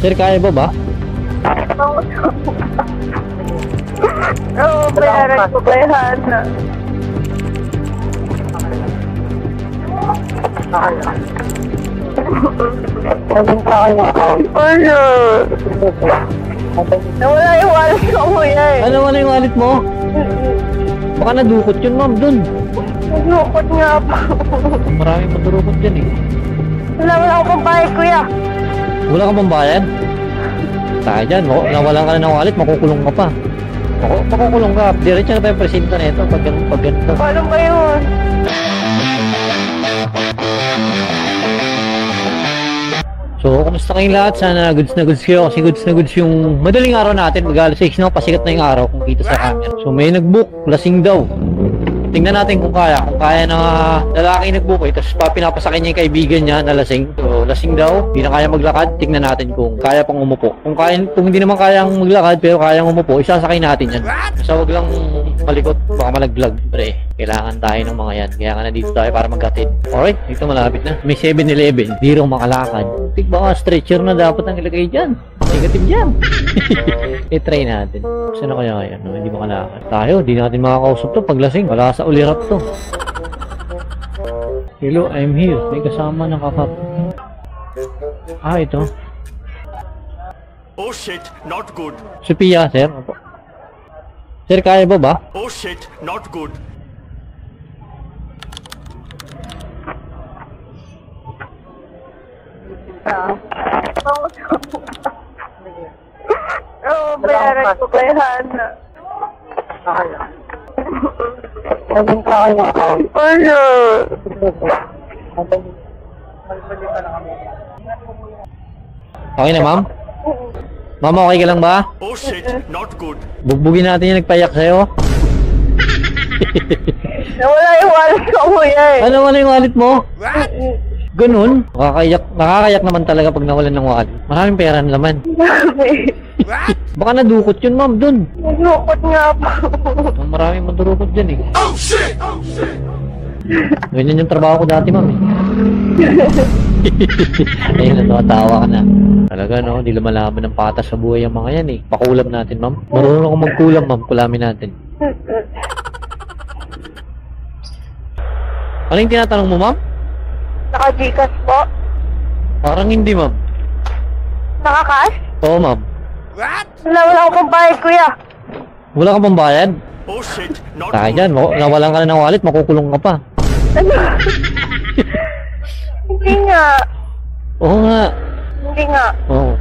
Sir, kaya ba? Oo, bayaran ko kay Hana. Ano? Nawala yung wallet ko mo yan. Ano yung wallet mo? Baka nadukot yun, ma'am, dun. Nagukot nga po. Maraming madurukot dyan eh. Wala akong pambayad, kuya. Wala ka bang bayad? Tayo dyan, nawalan ka na ng wallet, makukulong ka pa. Makukulong ka, diretso na pa yung presinto na ito pag ganito. Paano ba yun? So, kumusta kayong lahat? Sana goods na goods kayo kasi goods na goods yung madaling araw natin. Mag-alas 6 na, pasikat na yung araw kung kita sa camera. So, may nag-book, lasing daw. Tingnan natin kung kaya na lalaki nag-book eh. Tapos pinapasakay niya yung kaibigan niya na lasing. So, lasing daw, hindi na kaya maglakad. Tingnan natin kung kaya pang umupo. Kung hindi naman kayang maglakad pero kayang umupo, isasakay natin yan. So, wag lang malikot, baka malaglag. Pre, kailangan tayo ng mga yan. Kaya nga nandito tayo para maghatid. Alright, dito malapit na. May 7-Eleven, di raw makalakad. Baka stretcher na dapat ang ilagay dyan. Negative dyan. I-try natin. Saan na kaya yan? No? Hindi makalakad. Tayo, di natin makakausap to paglasing. Wala sa ulirap to. Hello, I'm here. May kasama ng kapap. Ah, ito. Oh shit, not good. Sophia, sir. Sir, kaya ba? Oh shit, not good. Oo, bayaran ko kay Hana. Ano? Okay na, ma'am? Ma'am, okay ka lang ba? Oh shit, not good. Bugbugin natin yung nagpayak sa'yo. Nawala yung wallet ko mo yan. Ano yung wallet mo? Ganun? Nakakayak naman talaga pag nawalan ng wallet. Maraming pera na naman. Baka nadukot yun, ma'am, dun. Nagukot nga po. Maraming madurukot dyan eh. Oh shit! Ganyan yung trabaho ko dati, ma'am eh. Ayun, natatawa ka na. Talaga, no? Di lumalaman ng patas sa buhay ang mga yan eh. Pakulam natin, ma'am. Marunong ako magkulam, ma'am. Kulamin natin. Ano yung tinatanong mo, ma'am? Naka-Gcash po? Parang hindi, ma'am. Naka-cash? Oo, ma'am. Wala akong pambayad, kuya. Wala ka bang bayad? Oh shit, not Tayo good. dyan, nawalan ka na ng wallet, makukulong ka pa. Ano? Hindi nga. Oo nga. Hindi nga. Oo.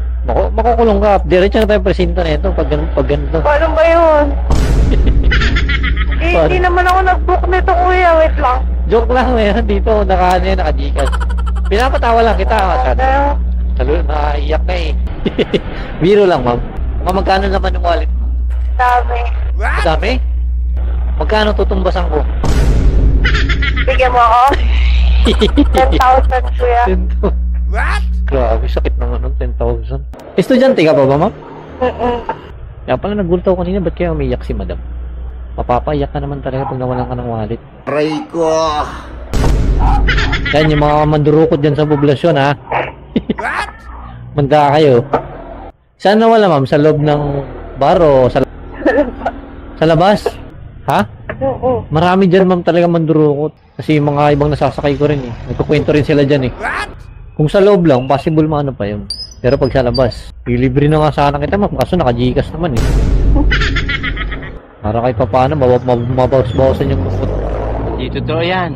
Makukulong ka. Diretso na pa yung presinto na ito pag ganito. Paano ba yun? Hindi naman ako nag-book nito, kuya. Wait lang. Joke lang, meron dito, naka-Gcash. Pinapatawa lang kita, Salud, naiyak na eh. Biro lang, ma'am. Magkano naman yung wallet mo? Dami. Madami? Magkano tutumbasan ko? Bigyan mo ako? 10,000, kuya. 10,000. Grabe, sakit naman ng 10,000. Estudyante ka pa ba, ma'am? Kaya pala nagultaw kanina, ba't kaya umiyak si madam? Mapapayak ka naman talaga pag nawalan ka ng wallet. Aray ko! Yan, yung mga mandurukot dyan sa poblasyon, ha? Manda kayo. Saan nawala, ma'am? Sa loob ng bar o sa labas? Ha? Oo. Marami dyan, ma'am, talaga mandurukot. Kasi yung mga ibang nasasakay ko rin, eh. Nagkukwento rin sila dyan, eh. Kung sa loob lang, possible maano pa yun. Pero pag sa labas, libre na nga sana kita, ma'am. Kaso naka-Gcash naman, eh. Para kahit pa paano, mabawas-bawasan yung bukot. Hindi totoo yan.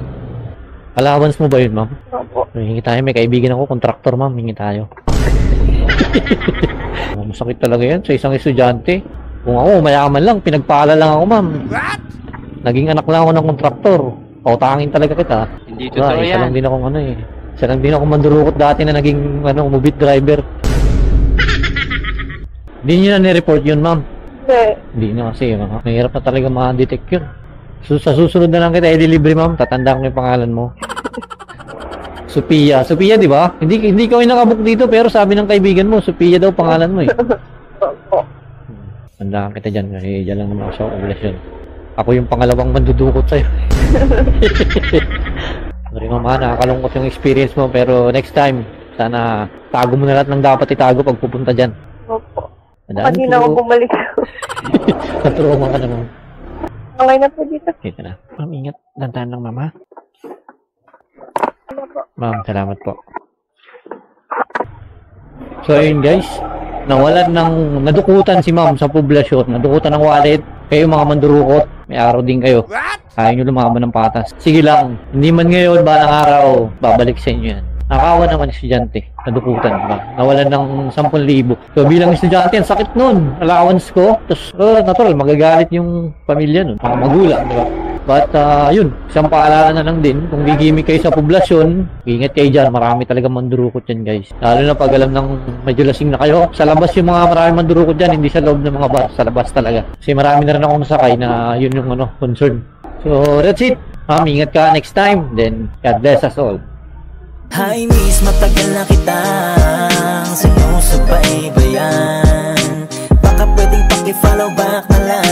Allowance mo ba yun, ma'am? Opo. Hingi tayo, may kaibigan ako, kontraktor, ma'am. Hingi tayo. Masakit talaga yan sa isang estudyante. Kung ako, mayaman lang, pinagpala lang ako, ma'am. Naging anak lang ako ng kontraktor. Pautangin talaga kita. Hindi totoo Isa yan. lang din akong isa lang din ako mandurukot dati na naging, umubit driver. Hindi nyo na nireport yun, ma'am. Hindi na kasi, mahirap na talaga ma-detect yun. Sa susunod na lang kita i-delivery, ma'am. Tatandaan ko yung pangalan mo. Sophia, di ba? Hindi ko yung nakabook dito pero sabi ng kaibigan mo, Sophia daw pangalan mo eh. Tandaan kita dyan kasi dyan lang naman ako sa operation. Ako yung pangalawang mandudukot sa'yo. Sorry mama, nakakalungkot yung experience mo pero next time, sana Tago mo na lahat ng dapat itago pag pupunta dyan. Opo. Madami Kanina ako bumalik. Natroma ka naman. Okay na po dito. Kita na. Ma'am, ingat. Dantahan lang, mama. Ano po? Ma'am, salamat po. So, ayun guys. Nawalan ng... Nadukutan si ma'am sa poblasyon. Nadukutan ng wallet. Kayo mga mandurukot. May araw din kayo. Kaya nyo lumaban ng patas. Sige lang. Hindi man ngayon, balang araw. Babalik sa inyo yan. Nakawa naman estudyante. Nadukutan ba? Nawalan ng 10,000. So, bilang estudyante, ang sakit nun. Allowance ko. Tapos, natural, magagalit yung pamilya nun. Mga magulang, di ba? But, yun. Isang paalala na lang din. Kung gigimik kayo sa poblasyon, ingat kayo dyan. Marami talaga mandurukot dyan, guys. Lalo na pag alam ng medyo lasing na kayo. Sa labas yung mga marami mandurukot dyan, hindi sa loob ng mga bar. Sa labas talaga. Kasi marami na rin akong nasakay na yun yung concern. So, that's it. Ingat ka next time. Then, God bless us all. Hi miss, matagal na kitang sinusubaybayan. Baka pwedeng paki-follow back na lang.